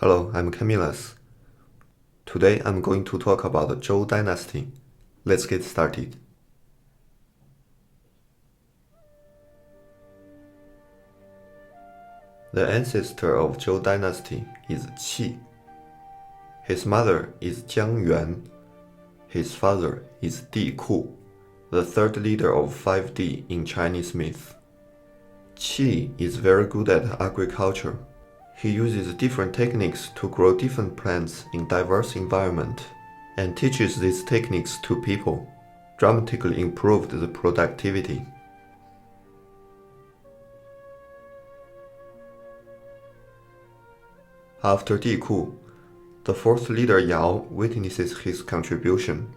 Hello, I'm Camillus. Today I'm going to talk about the Zhou Dynasty. Let's get started. The ancestor of Zhou Dynasty is Qi. His mother is Jiang Yuan. His father is Di Ku, the third leader of 5D in Chinese myth. Qi is very good at agriculture. He uses different techniques to grow different plants in diverse environments and teaches these techniques to people, dramatically improved the productivity. After Di Ku, the fourth leader Yao witnesses his contribution,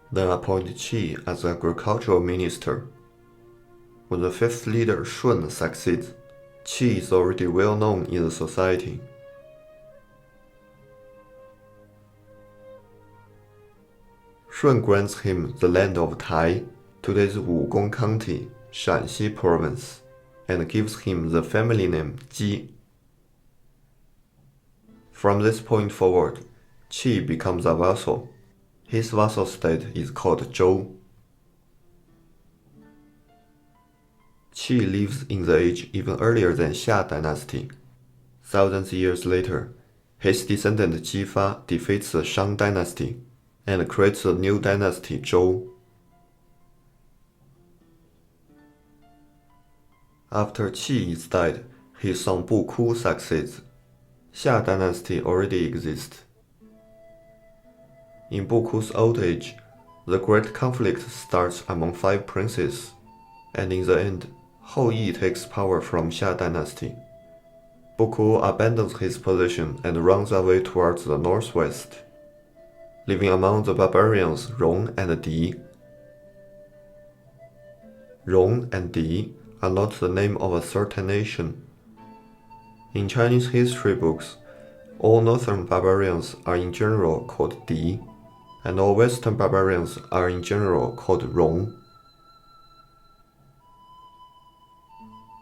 then appointed Qi as agricultural minister. When the fifth leader Shun succeeds, Qi is already well known in the society. Shun grants him the land of Tai, today's Wugong County, Shanxi province, and gives him the family name Ji. From this point forward, Qi becomes a vassal. His vassal state is called Zhou. Qi lives in the age even earlier than Xia Dynasty. Thousands of years later, his descendant Jifa defeats the Shang Dynasty and creates a new dynasty Zhou. After Qi is dead, his son Buku succeeds. Xia Dynasty already exists. In Buku's old age, the great conflict starts among 5 princes, and in the end, Hou Yi takes power from Xia Dynasty. Buku abandons his position and runs away towards the northwest, living among the barbarians Rong and Di. Rong and Di are not the name of a certain nation. In Chinese history books, all northern barbarians are in general called Di, and all western barbarians are in general called Rong.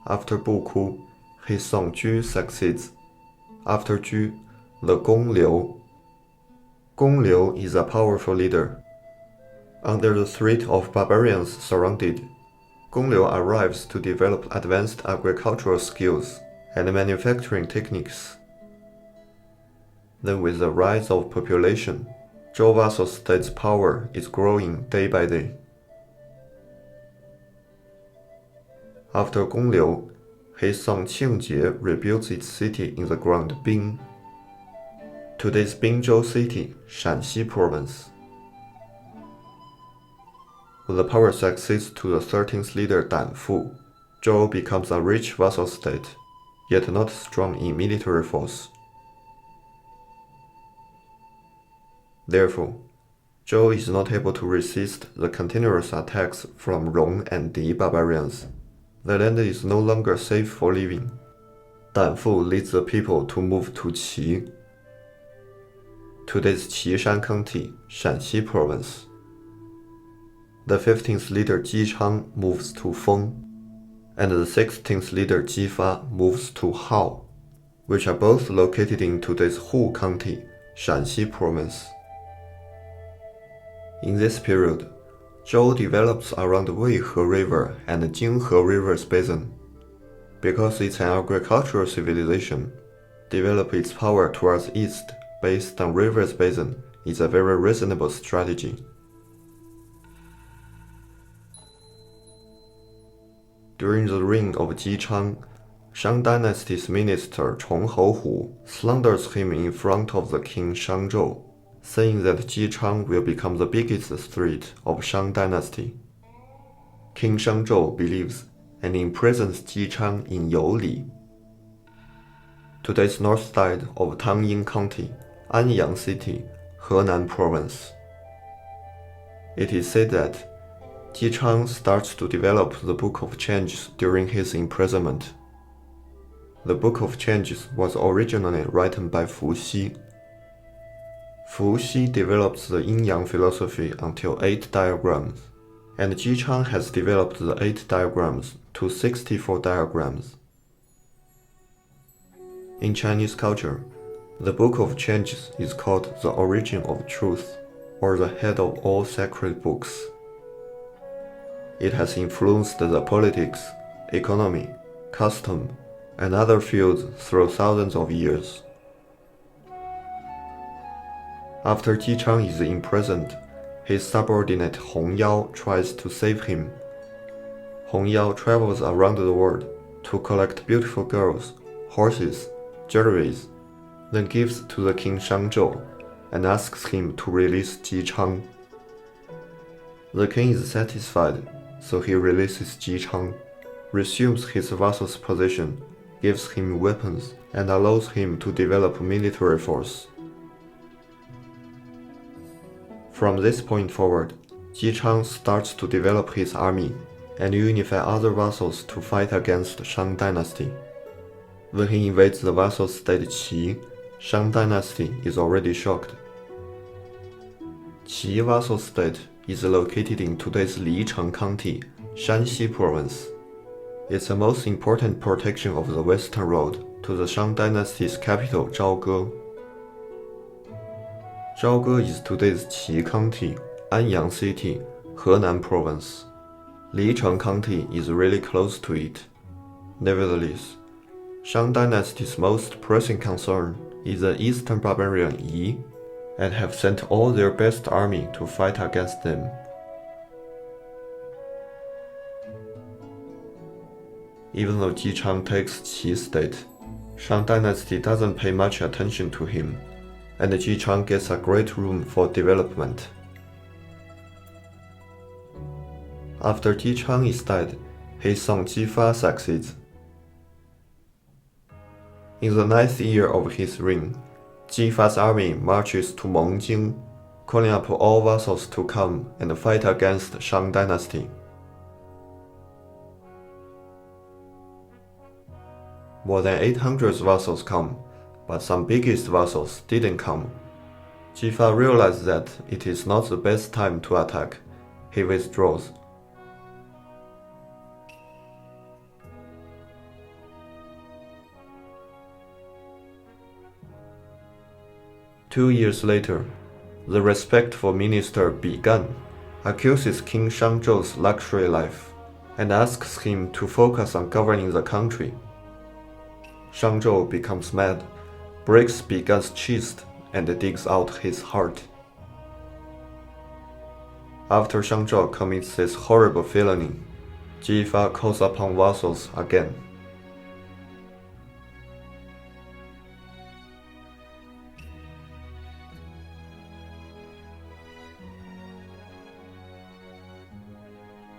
After Buku, his son Ju succeeds. After Ju, the Gong Liu. Gong Liu is a powerful leader. Under the threat of barbarians surrounded, Gong Liu arrives to develop advanced agricultural skills and manufacturing techniques. Then with the rise of population, Zhou vassal state's power is growing day by day. After Gong Liu, his son Qingjie rebuilds its city in the ground Bing. Today's Bingzhou city, Shanxi province. When the power succeeds to the 13th leader Danfu, Zhou becomes a rich vassal state, yet not strong in military force. Therefore, Zhou is not able to resist the continuous attacks from Rong and Di barbarians. The land is no longer safe for living. Danfu leads the people to move to Qi. Today's Qishan County, Shanxi province. The 15th leader Chang moves to Feng, and the 16th leader Jifa moves to Hao, which are both located in today's Hu County, Shanxi province. In this period, Zhou develops around Weihe River and Jinghe River's basin. Because it's an agricultural civilization, develop its power towards east based on river's basin is a very reasonable strategy. During the reign of Chang, Shang Dynasty's minister Chong Houhu slanders him in front of the king Shangzhou, saying that Ji Chang will become the biggest threat of Shang Dynasty. King Shangzhou believes and imprisons Ji Chang in Youli, today's north side of Tangying County, Anyang City, Henan Province. It is said that Ji Chang starts to develop the Book of Changes during his imprisonment. The Book of Changes was originally written by Fu Xi. Fu Xi developed the yin-yang philosophy until 8 diagrams, and Ji Chang has developed the 8 diagrams to 64 diagrams. In Chinese culture, the Book of Changes is called the origin of truth, or the head of all sacred books. It has influenced the politics, economy, custom, and other fields through thousands of years. After Ji Chang is imprisoned, his subordinate Hong Yao tries to save him. Hong Yao travels around the world to collect beautiful girls, horses, jewelries, then gives to the king Shangzhou and asks him to release Ji Chang. The king is satisfied, so he releases Ji Chang, resumes his vassal's position, gives him weapons, and allows him to develop military force. From this point forward, Ji Chang starts to develop his army and unify other vassals to fight against Shang Dynasty. When he invades the vassal state Qi, Shang Dynasty is already shocked. Qi vassal state is located in today's Licheng County, Shanxi Province. It's the most important protection of the western road to the Shang Dynasty's capital Zhaoge. Zhaoge is today's Qi County, Anyang City, Henan Province. Licheng County is really close to it. Nevertheless, Shang Dynasty's most pressing concern is the eastern barbarian Yi, and have sent all their best army to fight against them. Even though Ji Chang takes Qi state, Shang Dynasty doesn't pay much attention to him, and Ji Chang gets a great room for development. After Ji Chang is dead, his son Ji Fa succeeds. In the 9th year of his reign, Ji Fa's army marches to Mengjing, calling up all vassals to come and fight against Shang Dynasty. More than 800 vassals come, but some biggest vassals didn't come. Ji Fa realizes that it is not the best time to attack. He withdraws. Two years later, the respectful minister Bi Gan accuses King Shangzhou's luxury life and asks him to focus on governing the country. Shangzhou becomes mad, breaks Bi Gan's chest, and digs out his heart. After Shangzhou commits this horrible felony, Ji Fa calls upon vassals again.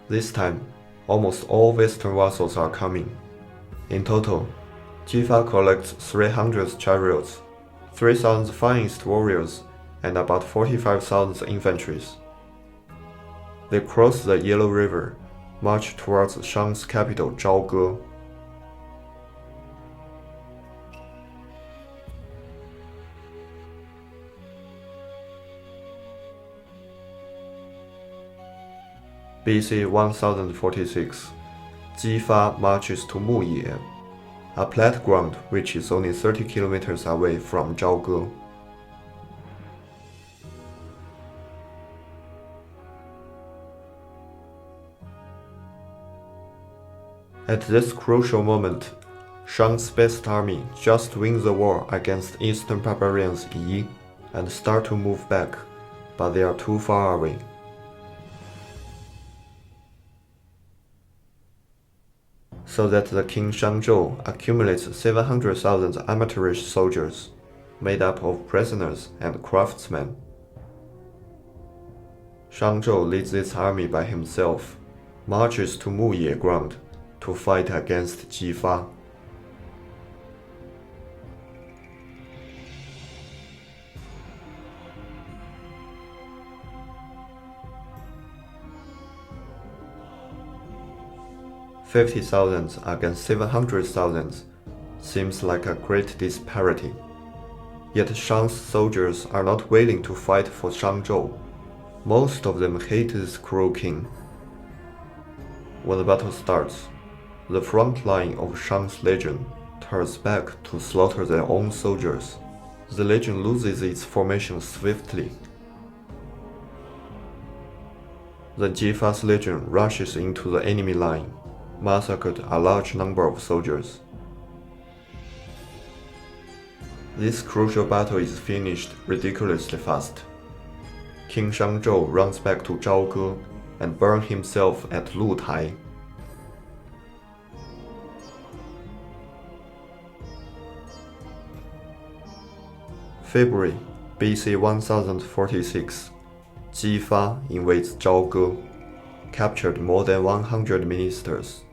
This time, almost all Western vassals are coming. In total, Ji Fa collects 300 chariots, 3,000 finest warriors, and about 45,000 infantry. They cross the Yellow River, march towards Shang's capital Zhaoge. BC 1046, Ji Fa marches to Muye, a flat ground which is only 30 kilometers away from Zhaoge. At this crucial moment, Shang's best army just wins the war against eastern barbarians Yi and start to move back, but they are too far away. so that the King Shangzhou accumulates 700,000 amateurish soldiers, made up of prisoners and craftsmen. Shangzhou leads this army by himself, marches to Muye ground to fight against Jifa. $50,000 against 700,000 seems like a great disparity. Yet Shang's soldiers are not willing to fight for Shangzhou. Most of them hate this cruel king. When the battle starts, the front line of Shang's legion turns back to slaughter their own soldiers. The legion loses its formation swiftly. Then Jifa's legion rushes into the enemy line, massacred a large number of soldiers. This crucial battle is finished ridiculously fast. King Shangzhou runs back to Zhaoge and burns himself at Lutai. February BC 1046, Jifa invades Zhaoge, captured more than 100 ministers,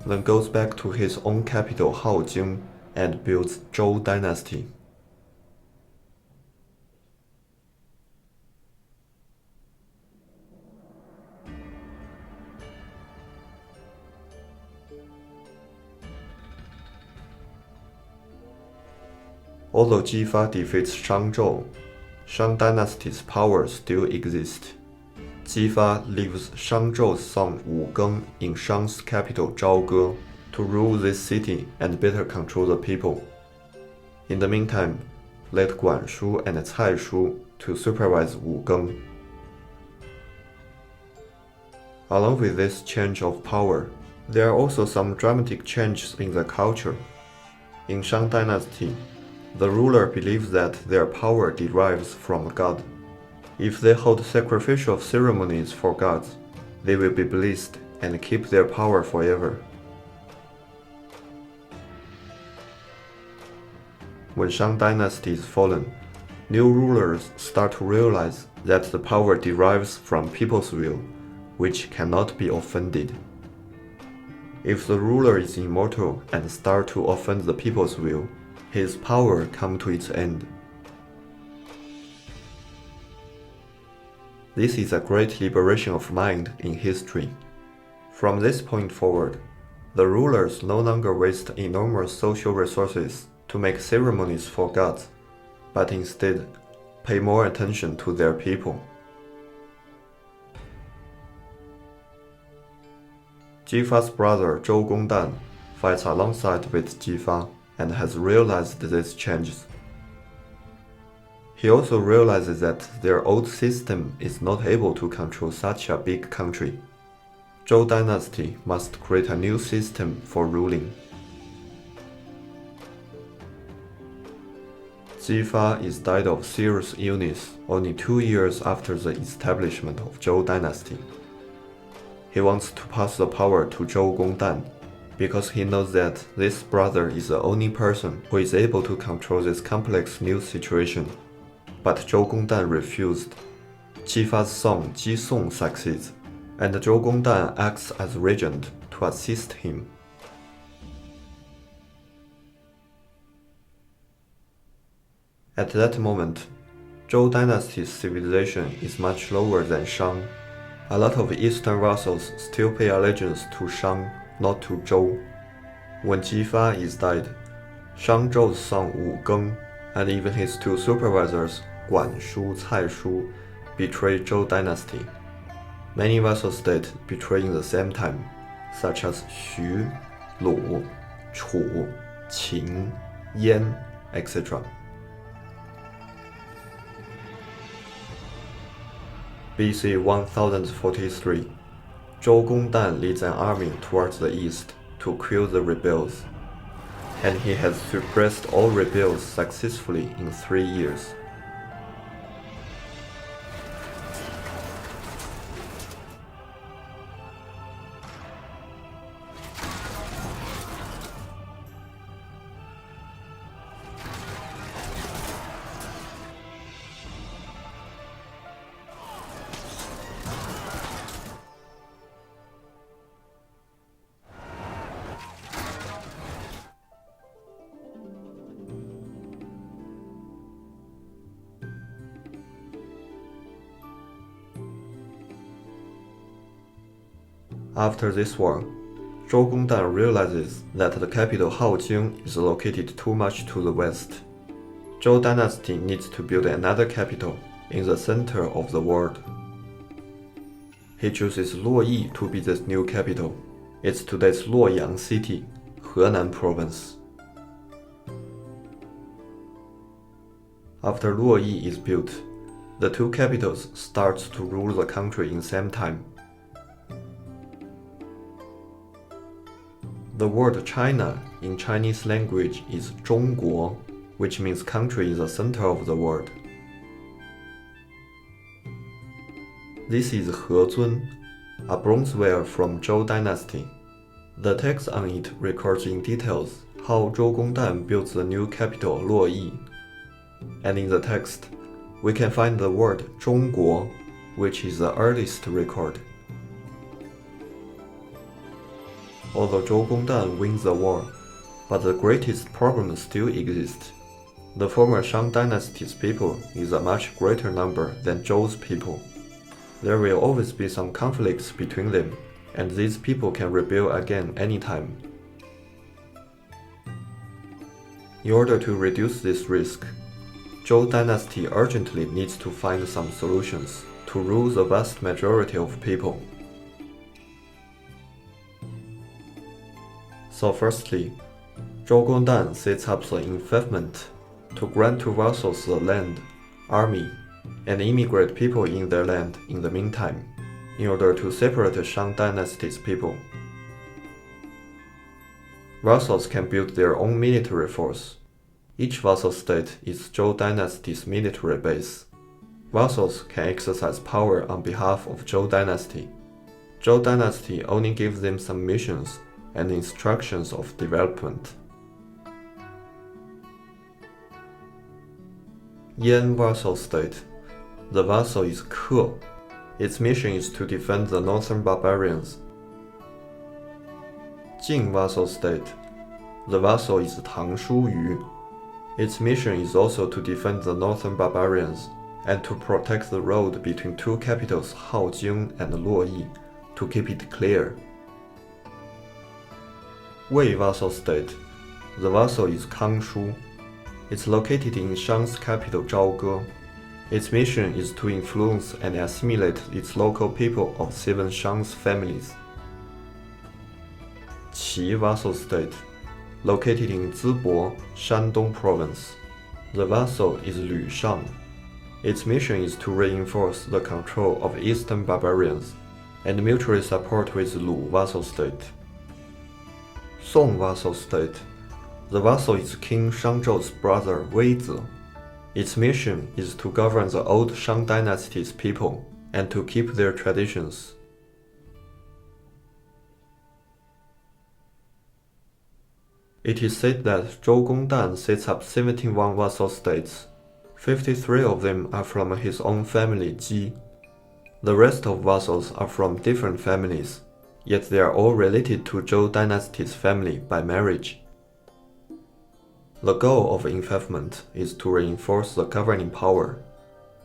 then goes back to his own capital Haojing and builds Zhou Dynasty. Although Jifa defeats Shangzhou, Shang Dynasty's power still exists. Jifa leaves Shangzhou's son Wu Geng in Shang's capital Zhaoge to rule this city and better control the people. In the meantime, let Guan Shu and Cai Shu to supervise Wu Geng. Along with this change of power, there are also some dramatic changes in the culture. In Shang Dynasty, the ruler believes that their power derives from God. If they hold sacrificial ceremonies for gods, they will be blessed and keep their power forever. When Shang Dynasty is fallen, new rulers start to realize that the power derives from people's will, which cannot be offended. If the ruler is immortal and starts to offend the people's will, his power comes to its end. This is a great liberation of mind in history. From this point forward, the rulers no longer waste enormous social resources to make ceremonies for gods, but instead pay more attention to their people. Jifa's brother Zhou Gundan fights alongside with Jifa and has realized these changes. He also realizes that their old system is not able to control such a big country. Zhou Dynasty must create a new system for ruling. Jifa is died of serious illness only 2 years after the establishment of Zhou Dynasty. He wants to pass the power to Zhou Gundan, because he knows that this brother is the only person who is able to control this complex new situation. But Zhou Gundan refused. Jifa's son Jisong succeeds, and Zhou Gundan acts as regent to assist him. At that moment, Zhou Dynasty's civilization is much lower than Shang. A lot of eastern vassals still pay allegiance to Shang, not to Zhou. When Jifa is died, Shangzhou's son Wu Geng and even his two supervisors Guan Shu, Cai Shu betray Zhou Dynasty. Many vassal states betray in the same time, such as Xu, Lu, Chu, Qin, Yan, etc. BC 1043, Zhou Gundan leads an army towards the east to quell the rebels, and he has suppressed all rebels successfully in 3 years. After this war, Zhou Gundan realizes that the capital Haojing is located too much to the west. Zhou Dynasty needs to build another capital in the center of the world. He chooses Luoyi to be this new capital. It's today's Luoyang city, Henan province. After Luoyi is built, the two capitals start to rule the country in same time. The word China in Chinese language is 中国, which means country in the center of the world. This is Hezun, a bronzeware from Zhou Dynasty. The text on it records in details how Zhou Gundan built the new capital Luoyi. And in the text, we can find the word 中国, which is the earliest record. Although Zhou Gundan wins the war, but the greatest problem still exists. The former Shang dynasty's people is a much greater number than Zhou's people. There will always be some conflicts between them, and these people can rebel again anytime. In order to reduce this risk, Zhou Dynasty urgently needs to find some solutions to rule the vast majority of people. So firstly, Zhou Gundan sets up the enfeoffment to grant to vassals the land, army, and immigrate people in their land in the meantime, in order to separate Shang dynasty's people. Vassals can build their own military force. Each vassal state is Zhou dynasty's military base. Vassals can exercise power on behalf of Zhou dynasty. Zhou dynasty only gives them some missions and instructions of development. Yan vassal state. The vassal is Ke. Its mission is to defend the northern barbarians. Jing vassal state. The vassal is Tang Shuyu. Its mission is also to defend the northern barbarians and to protect the road between two capitals Haojing and Luoyi to keep it clear. Wei vassal state. The vassal is Kangshu. It's located in Shang's capital Zhaoge. Its mission is to influence and assimilate its local people of 7 Shang's families. Qi vassal state. Located in Zibo, Shandong province. The vassal is Lü Shang. Its mission is to reinforce the control of eastern barbarians and mutually support with Lu vassal state. Song vassal state. The vassal is King Shangzhou's brother Weizi. Its mission is to govern the old Shang dynasty's people and to keep their traditions. It is said that Zhou Gundan sets up 71 vassal states. 53 of them are from his own family Ji. The rest of vassals are from different families, yet they are all related to Zhou dynasty's family by marriage. The goal of enfeoffment is to reinforce the governing power,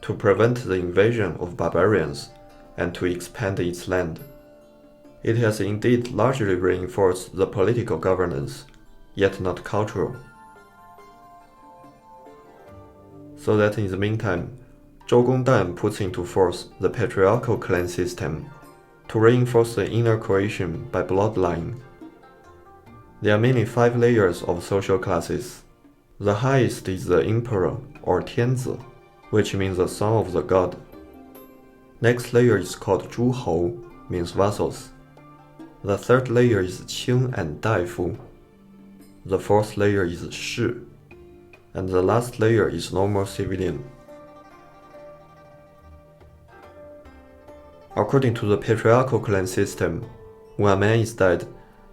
to prevent the invasion of barbarians, and to expand its land. It has indeed largely reinforced the political governance, yet not cultural. So that in the meantime, Zhou Gundan puts into force the patriarchal clan system to reinforce the inner cohesion by bloodline. There are mainly 5 layers of social classes. The highest is the emperor, or Tianzi, which means the son of the god. Next layer is called Zhuhou, means vassals. The third layer is Qing and Daifu. The fourth layer is Shi, and the last layer is normal civilian. According to the patriarchal clan system, when a man is dead,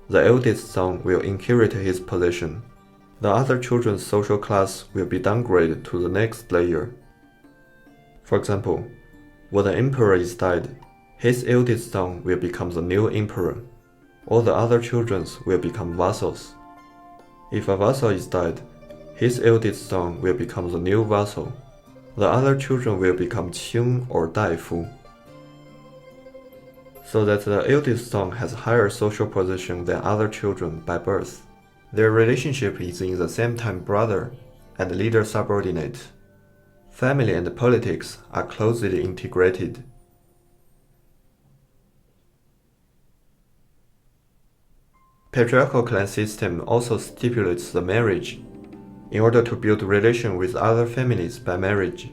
the eldest son will inherit his position. The other children's social class will be downgraded to the next layer. For example, when the emperor is dead, his eldest son will become the new emperor. All the other children will become vassals. If a vassal is dead, his eldest son will become the new vassal. The other children will become Qing or Daifu. so that the eldest son has higher social position than other children by birth. Their relationship is in the same time brother and leader subordinate. Family and politics are closely integrated. Patriarchal clan system also stipulates the marriage. In order to build relation with other families by marriage,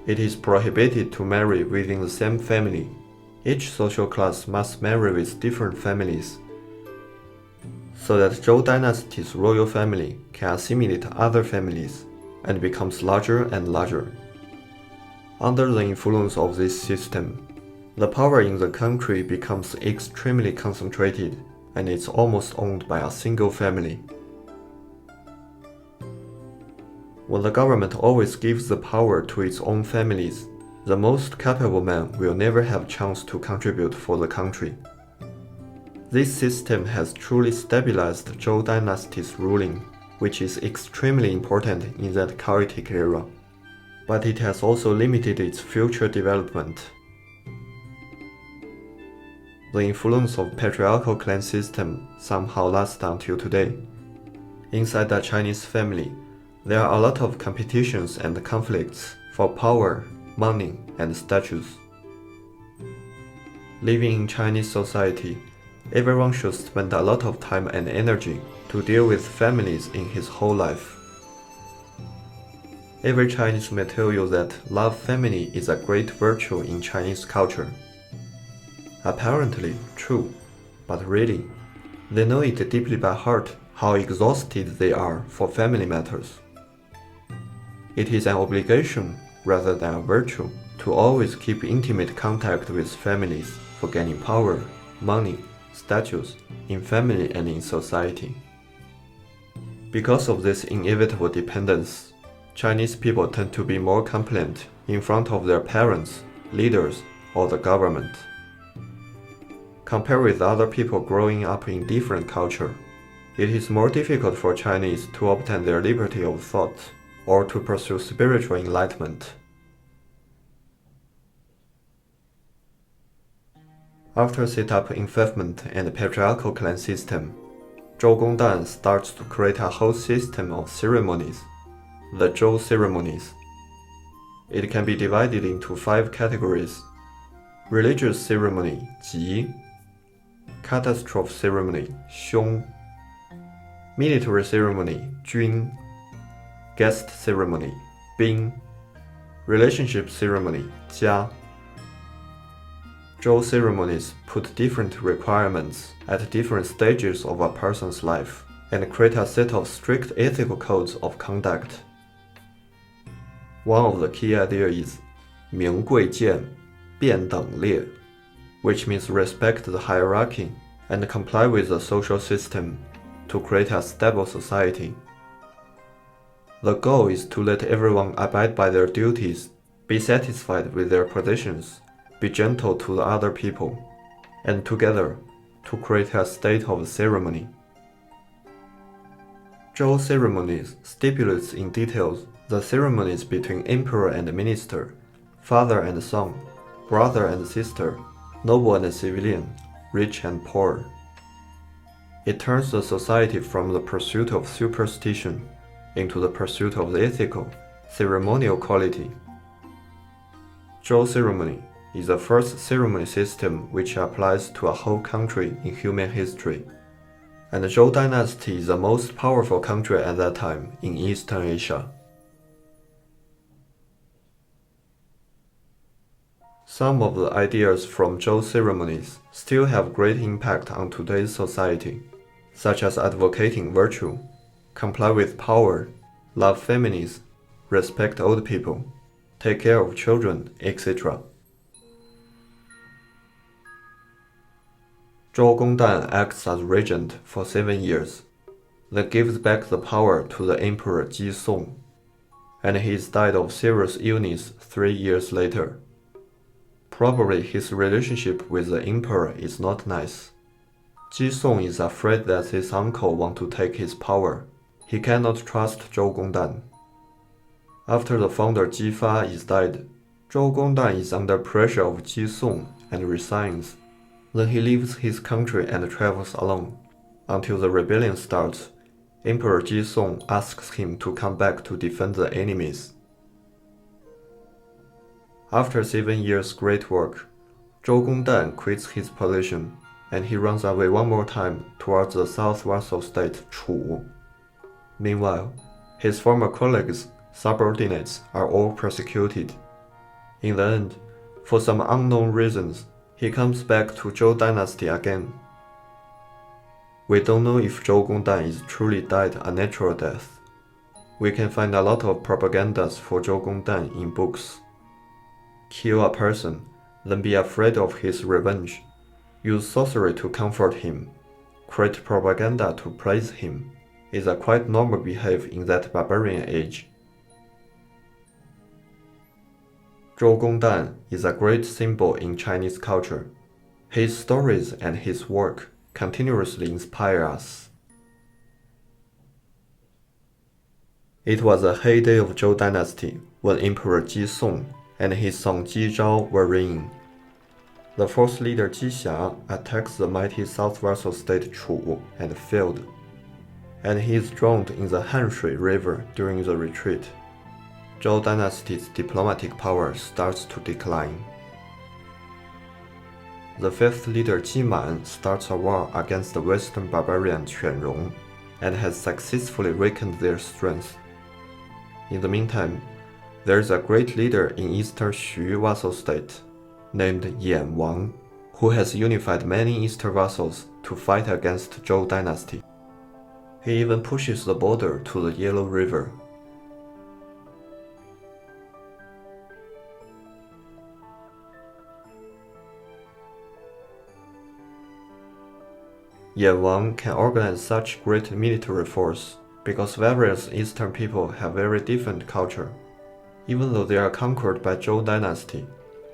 it is prohibited to marry within the same family. Each social class must marry with different families, so that Zhou Dynasty's royal family can assimilate other families and becomes larger and larger. Under the influence of this system, the power in the country becomes extremely concentrated and it's almost owned by a single family. When the government always gives the power to its own families, the most capable man will never have a chance to contribute for the country. This system has truly stabilized Zhou Dynasty's ruling, which is extremely important in that chaotic era, but it has also limited its future development. The influence of patriarchal clan system somehow lasts until today. Inside the Chinese family, there are a lot of competitions and conflicts for power, money, and status. Living in Chinese society, everyone should spend a lot of time and energy to deal with families in his whole life. Every Chinese may tell you that love family is a great virtue in Chinese culture. Apparently true, but really, they know it deeply by heart how exhausted they are for family matters. It is an obligation rather than a virtue to always keep intimate contact with families for gaining power, money, status in family and in society. Because of this inevitable dependence, Chinese people tend to be more compliant in front of their parents, leaders, or the government. Compared with other people growing up in different culture, it is more difficult for Chinese to obtain their liberty of thought or to pursue spiritual enlightenment. After set-up enfeoffment and patriarchal clan system, Joe Gundan starts to create a whole system of ceremonies, the Zhou ceremonies. It can be divided into 5 categories: religious ceremony, 吉; catastrophe ceremony, 凶; military ceremony, 军; guest ceremony, 宾; relationship ceremony, 家. Zhou ceremonies put different requirements at different stages of a person's life and create a set of strict ethical codes of conduct. One of the key ideas is 明贵贱,变等列, which means respect the hierarchy and comply with the social system to create a stable society. The goal is to let everyone abide by their duties, be satisfied with their positions, be gentle to the other people, and together to create a state of ceremony. Zhou ceremonies stipulates in details the ceremonies between emperor and minister, father and son, brother and sister, noble and civilian, rich and poor. It turns the society from the pursuit of superstition into the pursuit of the ethical, ceremonial quality. Zhou ceremony is the first ceremony system which applies to a whole country in human history, and the Zhou Dynasty is the most powerful country at that time in Eastern Asia. Some of the ideas from Zhou ceremonies still have great impact on today's society, such as advocating virtue, comply with power, love families, respect old people, take care of children, etc. Zhou Gundan acts as regent for 7 years, then gives back the power to the emperor Ji Song, and he died of serious illness 3 years later. Probably his relationship with the emperor is not nice. Ji Song is afraid that his uncle wants to take his power. He cannot trust Zhou Gundan. After the founder Ji Fa is died, Zhou Gundan is under pressure of Ji Song and resigns. Then he leaves his country and travels alone. Until the rebellion starts, Emperor Jisong asks him to come back to defend the enemies. After 7 years' great work, Zhou Gundan quits his position, and he runs away one more time towards the south vassal state Chu. Meanwhile, his former colleagues, subordinates, are all persecuted. In the end, for some unknown reasons, he comes back to Zhou Dynasty again. We don't know if Zhou Gundan is truly died a natural death. We can find a lot of propagandas for Zhou Gundan in books. Kill a person, then be afraid of his revenge. Use sorcery to comfort him. Create propaganda to praise him is a quite normal behavior in that barbarian age. Zhou Gundan is a great symbol in Chinese culture. His stories and his work continuously inspire us. It was a heyday of Zhou Dynasty when Emperor Jisong and his son Jizhao were reigning. The fourth leader Jixia attacks the mighty south vassal state Chu and failed, and he is drowned in the Hanshui River during the retreat. Zhou Dynasty's diplomatic power starts to decline. The fifth leader Jiman starts a war against the western barbarian Quanrong and has successfully weakened their strength. In the meantime, there is a great leader in eastern Xu vassal state named Yan Wang, who has unified many eastern vassals to fight against Zhou Dynasty. He even pushes the border to the Yellow River. Yan Wang can organize such great military force because various eastern people have very different culture. Even though they are conquered by Zhou Dynasty,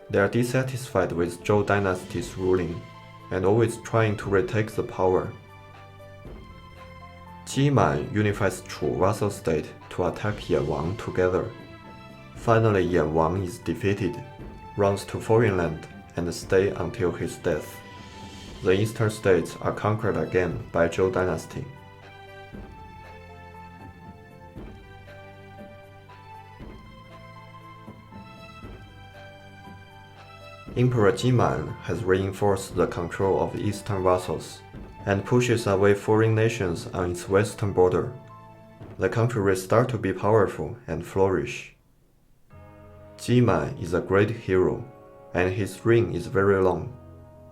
they are dissatisfied with Zhou Dynasty's ruling and always trying to retake the power. Jiman unifies Chu vassal state to attack Yan Wang together. Finally, Yan Wang is defeated, runs to foreign land, and stays until his death. The eastern states are conquered again by Zhou Dynasty. Emperor Jiman has reinforced the control of eastern vassals and pushes away foreign nations on its western border. The country will start to be powerful and flourish. Jiman is a great hero, and his reign is very long.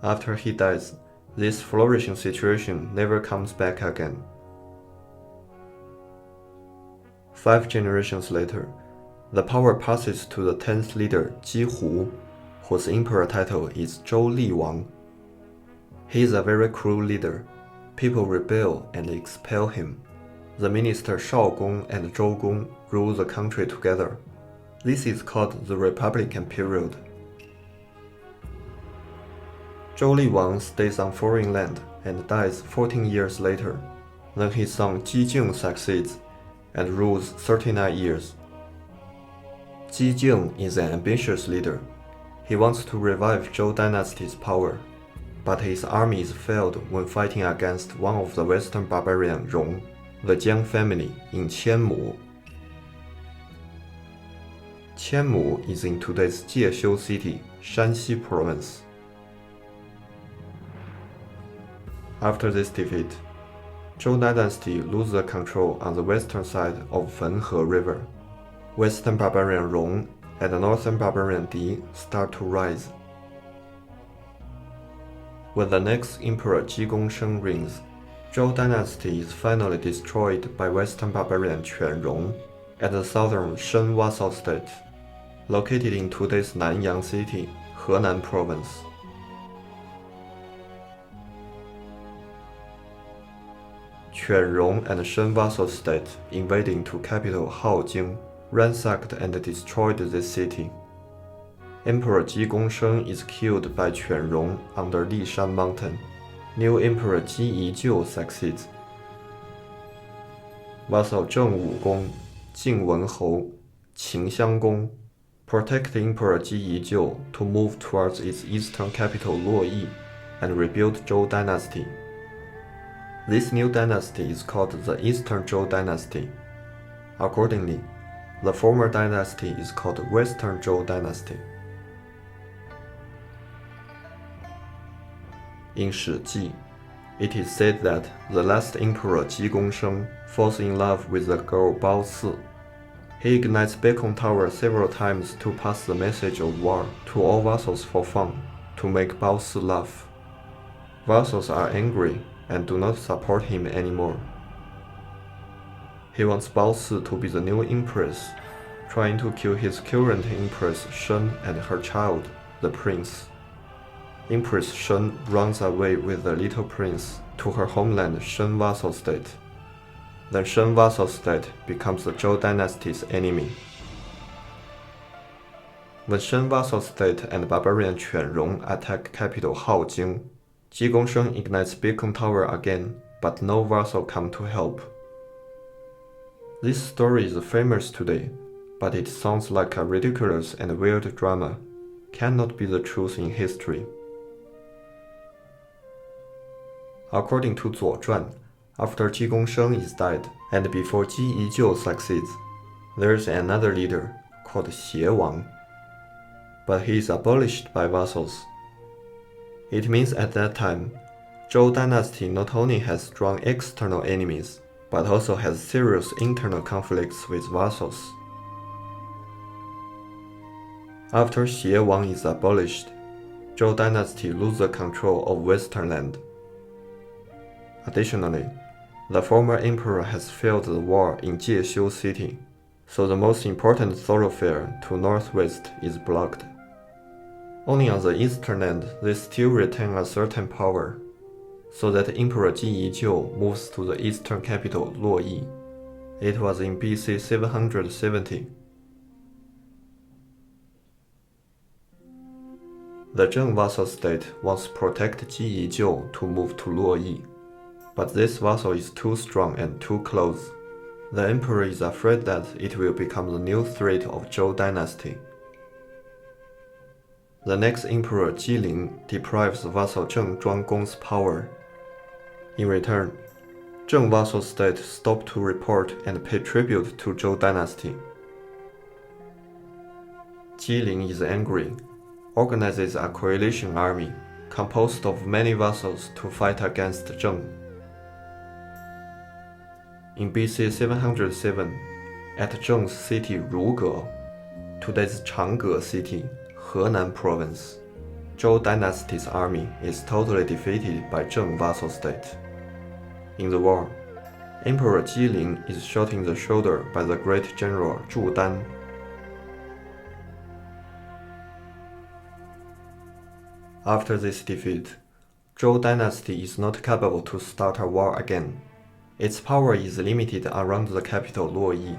After he dies, this flourishing situation never comes back again. 5 generations later, the power passes to the 10th leader Jihu, whose emperor title is Zhou Li Wang. He is a very cruel leader. People rebel and expel him. The minister Shao Gong and Zhou Gong rule the country together. This is called the Republican period. Zhou Li Wang stays on foreign land and dies 14 years later. Then his son Jijing succeeds and rules 39 years. Jijing is an ambitious leader. He wants to revive Zhou Dynasty's power, but his armies failed when fighting against one of the western barbarian Rong, the Jiang family, in Qianmu. Qianmu is in today's Jiexiu city, Shanxi province. After this defeat, Zhou Dynasty loses control on the western side of Fenhe River. Western barbarian Rong and the northern barbarian Di start to rise. When the next emperor Ji Gongsheng reigns, Zhou Dynasty is finally destroyed by western barbarian Quanrong and the southern Shen vassal state, located in today's Nanyang city, Henan province. Quanrong and Shen vassal state invaded into capital Haojing, ransacked and destroyed this city. Emperor Ji Gongsheng is killed by Quanrong under Lishan mountain. New Emperor Ji Yijiu succeeds. Vassal Zheng Wugong, Jing Wenhou, Qin Xianggong protect Emperor Ji Yijiu to move towards its eastern capital Luoyi and rebuilt Zhou Dynasty. This new dynasty is called the Eastern Zhou Dynasty. Accordingly, the former dynasty is called Western Zhou Dynasty. In 史记, it is said that the last emperor Ji Gongsheng falls in love with the girl Bao Si. He ignites Beacon Tower several times to pass the message of war to all vassals for fun, to make Bao Si laugh. Vassals are angry and do not support him anymore. He wants Bao Si to be the new empress, trying to kill his current empress Shen and her child, the prince. Empress Shen runs away with the little prince to her homeland Shen vassal state. Then Shen vassal state becomes the Zhou dynasty's enemy. When Shen vassal state and barbarian Quanrong attack capital Haojing, Ji Gongsheng ignites Beacon Tower again, but no vassal come to help. This story is famous today, but it sounds like a ridiculous and weird drama. Cannot be the truth in history. According to 左传, after Ji Gongsheng is died, and before Ji Yijiu succeeds, there is another leader called Xie Wang. But he is abolished by vassals. It means at that time, Zhou dynasty not only has strong external enemies, but also has serious internal conflicts with vassals. After Xie Wang is abolished, Zhou dynasty loses control of western land. Additionally, the former emperor has failed the war in Jiexiu city, so the most important thoroughfare to northwest is blocked. Only on the eastern end they still retain a certain power, so that Emperor Ji Yijiu moves to the eastern capital Luoyi. It was in BC 770. The Zheng vassal state wants to protect Ji Yijiu to move to Luoyi, but this vassal is too strong and too close. The emperor is afraid that it will become the new threat of Zhou dynasty. The next emperor Jilin deprives vassal Zheng Zhuanggong's power. In return, Zheng vassal state stopped to report and pay tribute to Zhou dynasty. Jilin is angry, organizes a coalition army composed of many vassals to fight against Zheng. In BC 707, at Zheng's city Ruge, today's Changge city, Henan province, Zhou dynasty's army is totally defeated by Zheng vassal state. In the war, Emperor Jilin is shot in the shoulder by the great general Zhu Dan. After this defeat, Zhou dynasty is not capable to start a war again. Its power is limited around the capital Luoyi.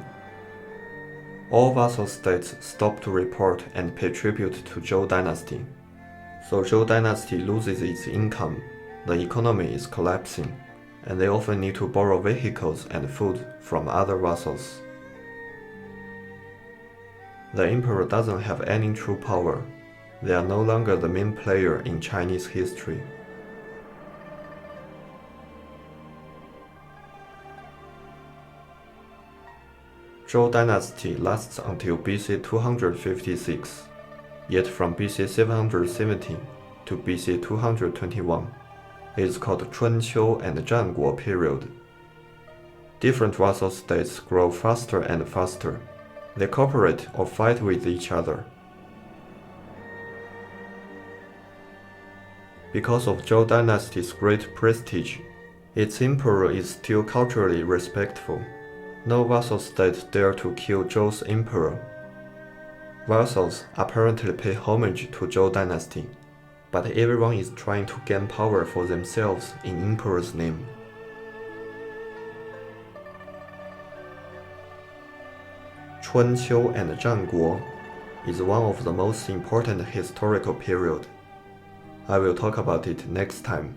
All vassal states stop to report and pay tribute to Zhou dynasty. So Zhou dynasty loses its income, the economy is collapsing, and they often need to borrow vehicles and food from other vassals. The emperor doesn't have any true power. They are no longer the main player in Chinese history. Zhou dynasty lasts until BC 256, yet from BC 770 to BC 221 is called Chunqiu and Zhanguo period. Different vassal states grow faster and faster. They cooperate or fight with each other. Because of Zhou dynasty's great prestige, its emperor is still culturally respectful. No vassal state dare to kill Zhou's emperor. Vassals apparently pay homage to Zhou dynasty, but everyone is trying to gain power for themselves in emperor's name. Chunqiu and Zhanguo is one of the most important historical period. I will talk about it next time.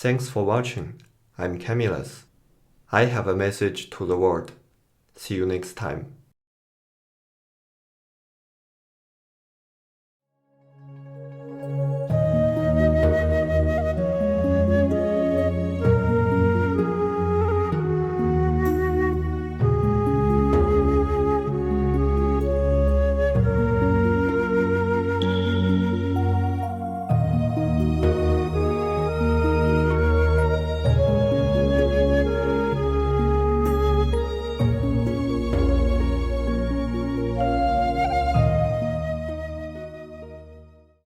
Thanks for watching. I'm Camillus. I have a message to the world. See you next time.